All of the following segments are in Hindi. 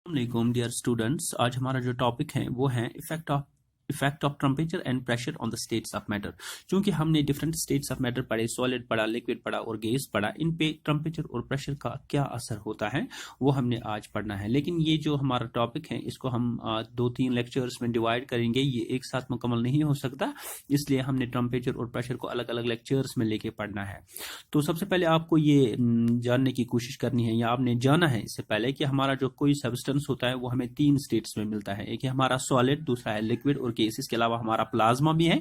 वालेकुम डियर स्टूडेंट्स। आज हमारा जो टॉपिक है वो है effect of temperature and pressure on the states of matter. क्योंकि हमने डिफरेंट स्टेट्स ऑफ मैटर पढ़े, सॉलिड पढ़ा, लिक्विड पढ़ा और गैस पढ़ा, इन पे टेम्परेचर और प्रेशर का क्या असर होता है वो हमने आज पढ़ना है। लेकिन ये जो हमारा टॉपिक है इसको हम 2-3 लेक्चर्स में डिवाइड करेंगे, ये एक साथ मुकम्मल नहीं हो सकता, इसलिए हमने टेम्परेचर और प्रेशर को अलग अलग लेक्चर्स में लेके पढ़ना है। तो सबसे पहले आपको ये जानने की कोशिश करनी है या आपने जाना है इससे पहले कि हमारा जो कोई सब्सटेंस होता है वो हमें 3 स्टेट्स में मिलता है। एक है हमारा सॉलिड, दूसरा है लिक्विड और गैस। इसके अलावा हमारा प्लाज्मा भी है,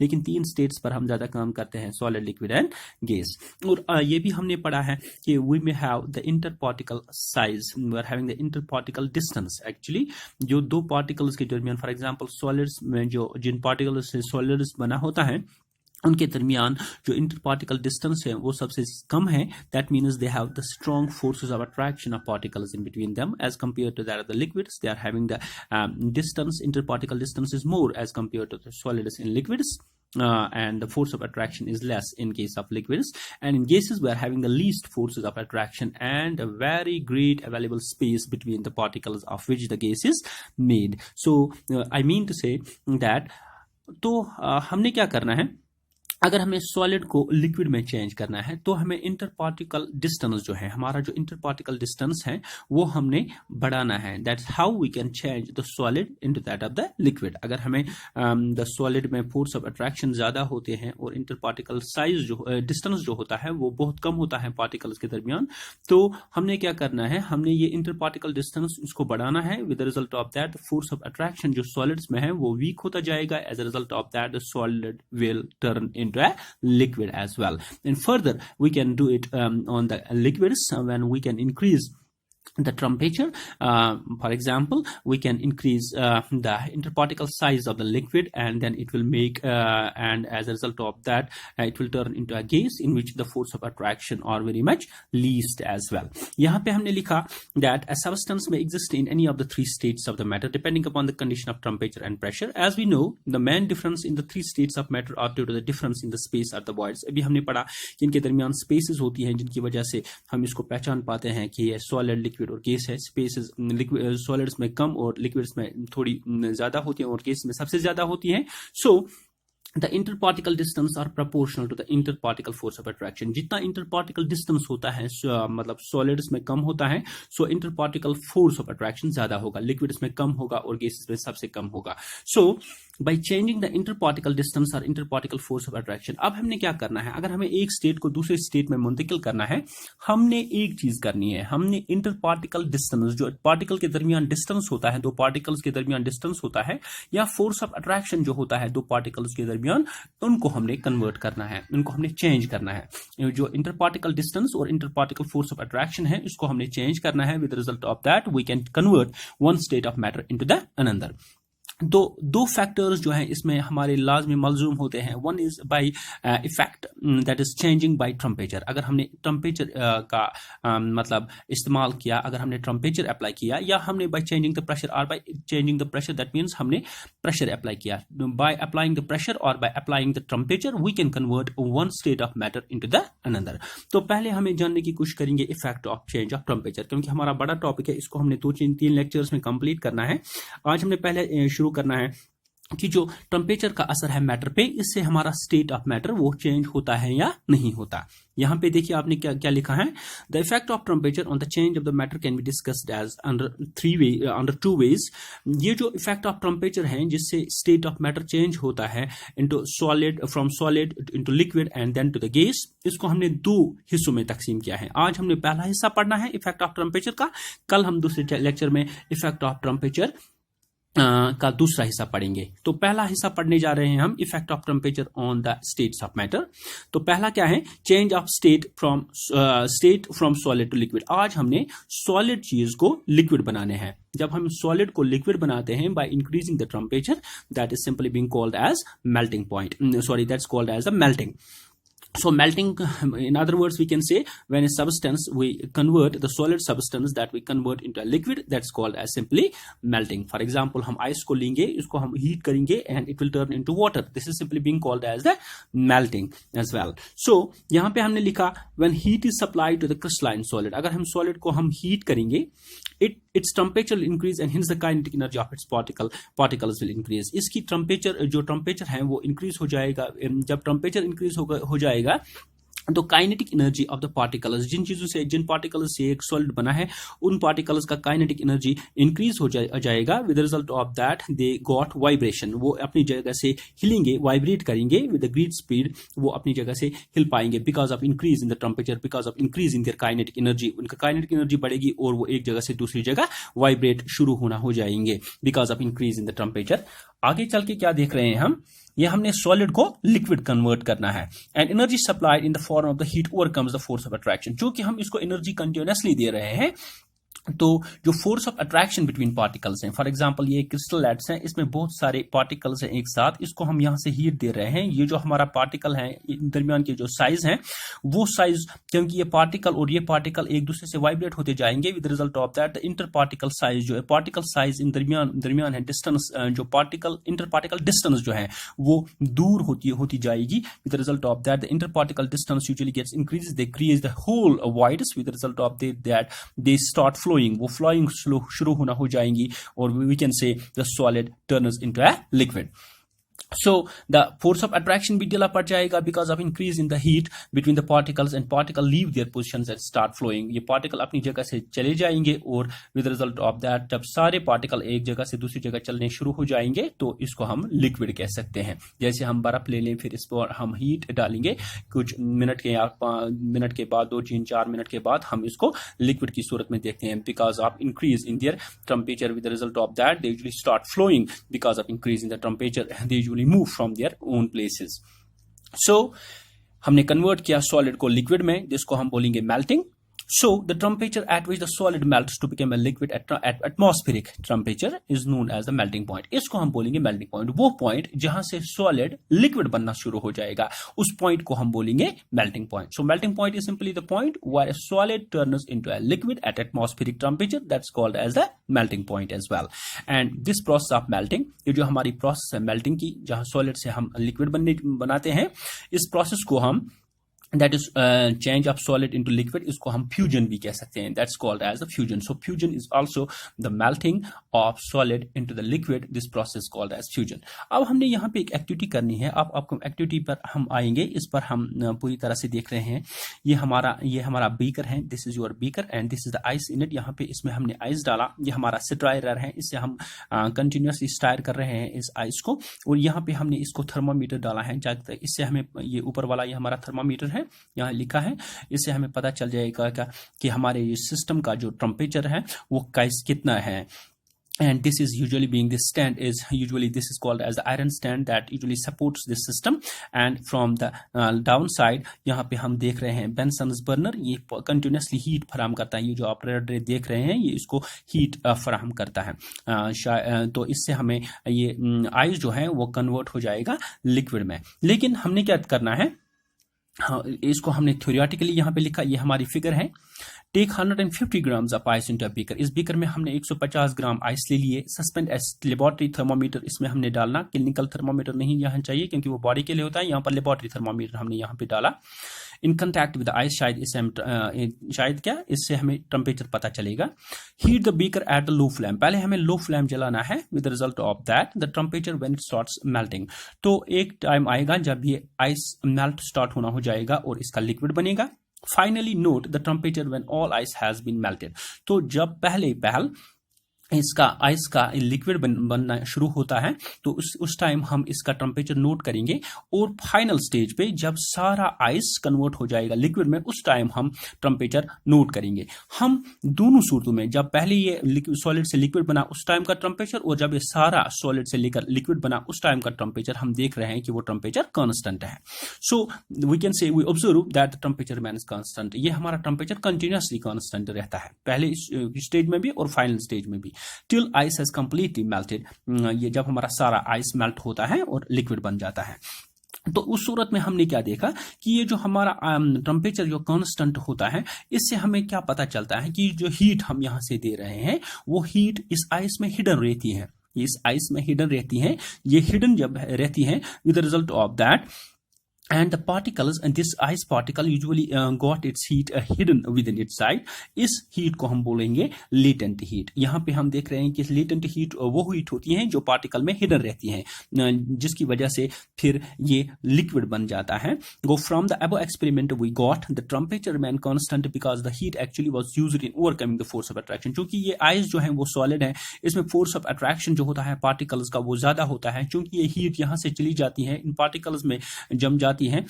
लेकिन 3 स्टेट्स पर हम ज्यादा काम करते हैं, सॉलिड, लिक्विड एंड गैस। और ये भी हमने पढ़ा है कि we may have the inter particle size, we are having the inter particle distance. Actually जो दो पार्टिकल्स के दरमियान, फॉर एग्जांपल सॉलिड्स में जो जिन पार्टिकल्स से सॉलिड्स बना होता है उनके दरमियान जो इंटरपार्टिकल डिस्टेंस है वो सबसे कम है। That means they have the strong forces of attraction of particles in between them as compare to that of the liquids. They are having the distance, interparticle distance is more as compare to the solids in liquids. And the force of attraction is less in case of liquids, and in gases we are having the least forces of attraction and a very great available space between the particles of which the gas is made. So I mean to say that तो हमने क्या करना है, अगर हमें सॉलिड को लिक्विड में चेंज करना है तो हमें इंटर पार्टिकल डिस्टेंस जो है, हमारा जो इंटर पार्टिकल डिस्टेंस है वो हमने बढ़ाना है। That's how we can change the solid into that of the liquid. अगर हमें द सॉलिड में फोर्स ऑफ अट्रैक्शन ज्यादा होते हैं और इंटर पार्टिकल साइज जो डिस्टेंस जो होता है वो बहुत कम होता है पार्टिकल्स के दरमियान, तो हमने क्या करना है, हमने ये इंटर पार्टिकल डिस्टेंस इसको बढ़ाना है। With the result of that force of attraction जो सॉलिड्स में है वो वीक होता जाएगा। As a result of that the solid will turn into a liquid as well. And further we can do it on the liquids when we can increase the temperature. For example, we can increase the interparticle size of the liquid, and then it will make and as a result of that it will turn into a gas in which the force of attraction are very much least as well. यहाँ पे हमने लिखा that a substance may exist in any of the 3 states of the matter depending upon the condition of temperature and pressure. As we know, the main difference in the 3 states of matter are due to the difference in the space of the voids. अभी हमने पढ़ा कि इनके दरमियान स्पेसेस होती हैं जिनकी वजह से हम इसको पहचान पाते हैं कि ये सॉलिड, लिक्विड और गैस है। स्पेसेस सॉलिड्स में कम और लिक्विड्स में थोड़ी ज्यादा होती हैं और गैस में सबसे ज्यादा होती हैं। So the interparticle distance are proportional to the interparticle force of attraction. जितना इंटरपार्टिकल डिस्टेंस होता है मतलब सॉलिड्स में कम होता है, सो इंटरपार्टिकल फोर्स ऑफ अट्रैक्शन ज्यादा होगा, लिक्विड्स में कम होगा और गैसेस में सबसे कम होगा। So by changing the interparticle distance और इंटरपार्टिकल फोर्स ऑफ अट्रैक्शन, अब हमने क्या करना है, अगर हमें एक स्टेट को दूसरे स्टेट में मुंतकिल करना है, हमने एक चीज करनी है, हमने इंटरपार्टिकल डिस्टेंस जो पार्टिकल के दरमियान डिस्टेंस होता है, दो पार्टिकल्स के दरमियान डिस्टेंस होता है, या फोर्स ऑफ अट्रैक्शन जो होता है दो पार्टिकल्स के दरमियान, उनको हमने कन्वर्ट करना है, उनको हमने चेंज करना है। जो इंटरपार्टिकल डिस्टेंस और इंटरपार्टिकल फोर्स ऑफ अट्रैक्शन है इसको हमने चेंज करना है। With result of that we can convert one state of matter into the another. तो दो फैक्टर्स जो हैं इसमें हमारे लाजमी मलजूम होते हैं। One is by effect that is changing by temperature. अगर हमने टेम्परेचर का मतलब इस्तेमाल किया, अगर हमने टेम्परेचर अप्लाई किया, या हमने बाय चेंजिंग द प्रेशर और by changing the pressure, that means हमने प्रेशर अप्लाई किया। बाय अप्लाइंग द प्रेशर और by applying the temperature we can convert one state of matter into the another. तो पहले हमें जानने की कोशिश करेंगे effect of change of temperature, क्योंकि हमारा बड़ा टॉपिक है, इसको हमने 2-3 लेक्चर्स में कंप्लीट करना है। आज हमने पहले शुरू करना है कि जो टेम्परेचर का असर है मैटर पे, इससे हमारा स्टेट ऑफ मैटर वो चेंज होता है या नहीं होता। यहां पे देखिए आपने क्या क्या लिखा है, the effect of temperature on the change of the matter can be discussed as under 2 ways. ये जो इफेक्ट ऑफ टेम्परेचर है जिससे स्टेट ऑफ मैटर चेंज होता है into solid, from solid into liquid and then to the gas, इसको हमने 2 हिस्सों में तकसीम किया है। आज हमने पहला हिस्सा पढ़ना है इफेक्ट ऑफ टेम्परेचर का, कल हम दूसरे लेक्चर में इफेक्ट ऑफ टेम्परेचर का दूसरा हिस्सा पढ़ेंगे। तो पहला हिस्सा पढ़ने जा रहे हैं हम effect of temperature on the states of matter. तो पहला क्या है, change of state from solid to liquid. आज हमने सॉलिड चीज को लिक्विड बनाने हैं। जब हम सॉलिड को लिक्विड बनाते हैं by increasing the temperature, that is simply being called as melting point, sorry that's called as a melting. So melting, in other words, we can say when a substance we convert the solid substance that we convert into a liquid, that's called as simply melting. For example, हम ice को लेंगे, इसको हम heat करेंगे and it will turn into water. This is simply being called as the melting as well. So यहाँ पे हमने लिखा when heat is supplied to the crystalline solid, अगर हम solid को हम heat करेंगे, it its temperature will increase and hence the kinetic energy of its particles will increase. इसकी जो टेम्परेचर है वो इंक्रीज हो जाएगा. जब टेम्परेचर इंक्रीज हो जाएगा तो kinetic energy of the particles, जिन पार्टिकल्स से एक सॉलिड बना है उन पार्टिकल्स का काइनेटिक एनर्जी इंक्रीज हो जाएगा. With result of that they got vibration, वो अपनी जगह से हिलेंगे, वाइब्रेट करेंगे विद द ग्रेट स्पीड, वो अपनी जगह से हिल पाएंगे because of increase in the temperature, because of increase in their kinetic energy. उनका काइनेटिक एनर्जी बढ़ेगी और वो एक जगह से दूसरी जगह वाइब्रेट शुरू होना हो जाएंगे because of increase in the temperature. आगे चल के क्या देख रहे हैं हम, ये हमने सॉलिड को लिक्विड कन्वर्ट करना है. And energy supplied in the form of the heat overcomes the force of attraction. जो कि हम इसको एनर्जी कंटिन्यूअसली दे रहे हैं तो जो force of attraction between particles हैं, फॉर एग्जांपल ये क्रिस्टल एटम्स हैं, इसमें बहुत सारे पार्टिकल्स हैं एक साथ, इसको हम यहां से हीट दे रहे हैं. ये जो हमारा पार्टिकल है दरमियान के जो साइज हैं वो साइज, क्योंकि ये पार्टिकल और ये पार्टिकल एक दूसरे से वाइब्रेट होते जाएंगे, with result of that the inter particle size जो है, पार्टिकल साइज इन दरमियान है, डिस्टेंस जो पार्टिकल इंटर पार्टिकल डिस्टेंस जो है वो दूर होती जाएगी. With result of that the inter particle distance usually gets increase, they create the hole voids. With result of that they start flowing, वो फ्लोइंग शुरू होना हो जाएंगी और we can say the solid turns into a liquid. So the force of attraction भी ढीला पड़ जाएगा because of increase in the heat between the particles and particle leave their positions and start flowing. ये पार्टिकल अपनी जगह से चले जाएंगे और with the result of that जब सारे पार्टिकल एक जगह से दूसरी जगह चलने शुरू हो जाएंगे तो इसको हम लिक्विड कह सकते हैं. जैसे हम बर्फ ले लें, फिर इस पर हम हीट डालेंगे, कुछ मिनट के बाद 2-3-4 मिनट के बाद हम इसको लिक्विड की सूरत में देखते हैं because of increase in their temperature. With the result of that they usually start flowing because of increase in the temperature and they usually move from their own places. So हमने कन्वर्ट किया सॉलिड को लिक्विड में, जिसको हम बोलेंगे melting. So the temperature at which the solid melts to become a liquid at atmospheric temperature is known as the melting point. इसको हम बोलेंगे melting point. वो पॉइंट जहां से सॉलिड लिक्विड बनना शुरू हो जाएगा उस पॉइंट को हम बोलेंगे melting point. So melting point is simply the point where a solid turns into a liquid at atmospheric temperature. That's called as the melting point as well. And this process of melting, ये जो हमारी प्रोसेस है मेल्टिंग की, जहां सॉलिड से हम लिक्विड बनाते हैं, इस प्रोसेस को हम that is change of solid into liquid, इसको हम fusion भी कह सकते हैं. That's called as the fusion. So fusion is also the melting of solid into the liquid. This process called as fusion. अब हमने यहाँ पे एक एक्टिविटी करनी है. अब आपको एक्टिविटी पर हम आएंगे, इस पर हम पूरी तरह से देख रहे हैं. ये हमारा बीकर है. This is your beaker and this is the ice in it. यहाँ पे इसमें हमने आइस डाला. ये हमारा स्टायरर है, इससे हम कंटिन्यूसली स्टायर कर रहे हैं इस आइस को. और यहाँ पे हमने इसको थर्मामीटर डाला है, इससे हमें ये ऊपर वाला ये हमारा थर्मामीटर है, यहाँ लिखा है, इससे हमें पता चल जाएगा कि हमारे ये सिस्टम का जो टेम्परेचर है वो कितना है. And this is usually being this stand is usually this is called as the iron stand that usually supports this system. And from the downside यहाँ पे हम देख रहे हैं Benson's burner, ये continuously heat फराहम करता है. ये जो आप रेड देख रहे हैं ये इसको हीट फराहम करता है. तो इससे हमें ये आइस जो है वो कन्वर्ट हो जाएगा लिक्विड में. लेकिन हमने क्या करना है, हाँ, इसको हमने थ्योरेटिकली यहाँ पे लिखा. ये हमारी फिगर है. Take 150 grams of ice into a beaker. इस बीकर में हमने 150 ग्राम आइस ले लिए. सस्पेंड एज लेबोरेटरी थर्मोमीटर इसमें हमने डालना. क्लिनिकल थर्मोमीटर नहीं यहाँ चाहिए क्योंकि वो बॉडी के लिए होता है. यहाँ पर लेबोरेटरी थर्मोमीटर हमने यहाँ पे डाला. इन कंटैक्ट विद आइस, इससे हमें टेम्परेचर पता चलेगा. Heat the beaker at the low flame. पहले हमें लो फ्लेम जलाना है. With the result of that the temperature when it starts melting. तो एक टाइम आएगा जब ये आइस मेल्ट स्टार्ट होना हो जाएगा और इसका लिक्विड बनेगा. Finally note the temperature when all ice has been melted. तो जब पहल इसका आइस का लिक्विड बनना शुरू होता है तो उस टाइम हम इसका टेम्परेचर नोट करेंगे. और फाइनल स्टेज पे जब सारा आइस कन्वर्ट हो जाएगा लिक्विड में उस टाइम हम टेम्परेचर नोट करेंगे. हम दोनों सूरतों में, जब पहले ये सॉलिड से लिक्विड बना उस टाइम का टेम्परेचर और जब ये सारा सॉलिड से लेकर लिक्विड बना उस टाइम का टेम्परेचर हम देख रहे हैं कि वो टेम्परेचर कांस्टेंट है. So we can say we observe that the temperature remains constant. ये हमारा टेम्परेचर कंटिन्यूअसली कांस्टेंट रहता है, पहले स्टेज में भी और फाइनल स्टेज में भी, till ice has completely melted. ये जब हमारा सारा आइस मेल्ट होता है और लिक्विड बन जाता है. तो उस सूरत में हमने क्या देखा कि ये जो हमारा टेम्परेचर जो कांस्टेंट होता है, इससे हमें क्या पता चलता है कि जो हीट हम यहाँ से दे रहे हैं वो हीट इस आइस में हिडन रहती है. इस आइस में हिडन रहती है. ये हिडन जब रहती है with the result of that and the particles and this ice particle usually got its heat hidden within its side. इस हीट को हम बोलेंगे लेटेंट हीट। यहाँ पे हम देख रहे हैं कि लेटेंट हीट वो हीट होती है जो पार्टिकल में हिडन रहती है, जिसकी वजह से फिर ये लिक्विड बन जाता है। Go from the above experiment we got the temperature remain constant because the heat actually was used in overcoming the force of attraction. क्योंकि ये आइस जो है वो सॉलिड है, इसमें फोर्स ऑफ अट्रैक्शन जो होता है पार्टिकल्स का वो ज्यादा होता है। क्योंकि ये हीट यहाँ से चली जाती है, इन पार्टिकल्स में जम जाती है,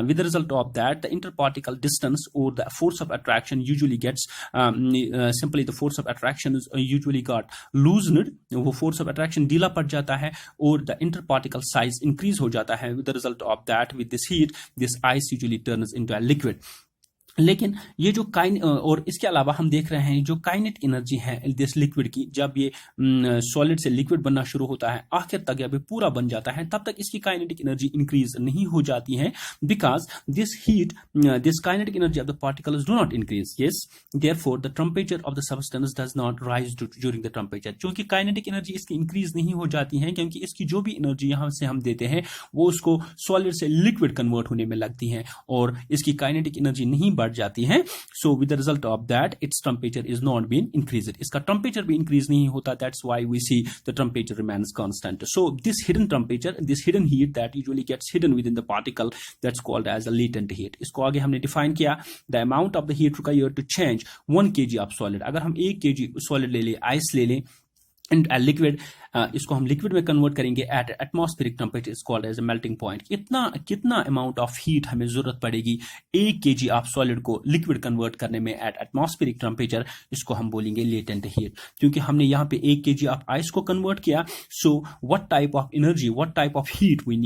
with the result of that the interparticle distance or the force of attraction usually gets simply the force of attraction is usually got loosened, वो force of attraction ढीला पड़ जाता है और the interparticle size increase हो जाता है। with the result of that with this heat this ice usually turns into a liquid। लेकिन ये जो और इसके अलावा हम देख रहे हैं जो काइनेटिक एनर्जी है दिस लिक्विड की, जब ये सॉलिड से लिक्विड बनना शुरू होता है आखिर तक जब ये पूरा बन जाता है तब तक इसकी काइनेटिक एनर्जी इंक्रीज नहीं हो जाती है, because this heat this kinetic energy of the particles do not increase. Yes, therefore the temperature of the substance does not rise during the temperature. क्योंकि काइनेटिक एनर्जी इसकी इंक्रीज नहीं हो जाती है, क्योंकि इसकी जो भी एनर्जी यहाँ से हम देते हैं वो उसको सॉलिड से लिक्विड कन्वर्ट होने में लगती है और इसकी काइनेटिक एनर्जी नहीं बढ़ जाती है। So with the result of that its temperature is not been increased, इसका टेम्परेचर भी इंक्रीज नहीं होता। That's why we see the temperature remains constant. So this hidden temperature, this hidden heat that usually gets hidden within the particle, that's called as a latent heat. इसको आगे हमने डिफाइन किया, the amount of the heat required to change 1 kg of solid. अगर हम 1 kg सॉलिड ले लें, आइस ले लें एंड लिक्विड, इसको हम लिक्विड में कन्वर्ट करेंगे at atmospheric temperature is called as a melting point. कितना अमाउंट ऑफ हीट हमें जरूरत पड़ेगी 1 kg ऑफ सॉलिड को लिक्विड कन्वर्ट करने में एट एटमॉस्फेरिक टेम्परेचर, इसको हम बोलेंगे लेटेंट हीट। क्योंकि हमने यहाँ पे 1 kg ऑफ आइस को कन्वर्ट किया, so what type of energy, what type of heat we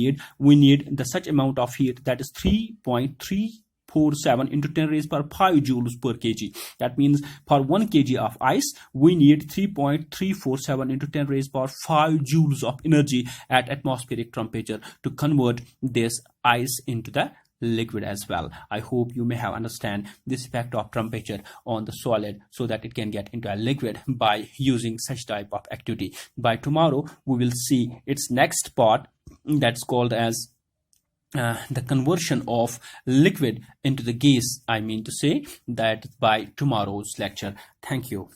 need the such amount of heat that is 3.347 into 10 raised power 5 joules per kg. That means for 1 kg of ice, we need 3.347 into 10 raised power 5 joules of energy at atmospheric temperature to convert this ice into the liquid as well. I hope you may have understand this effect of temperature on the solid so that it can get into a liquid by using such type of activity. By tomorrow, we will see its next part that's called as the conversion of liquid into the gas. I mean to say that by tomorrow's lecture. Thank you.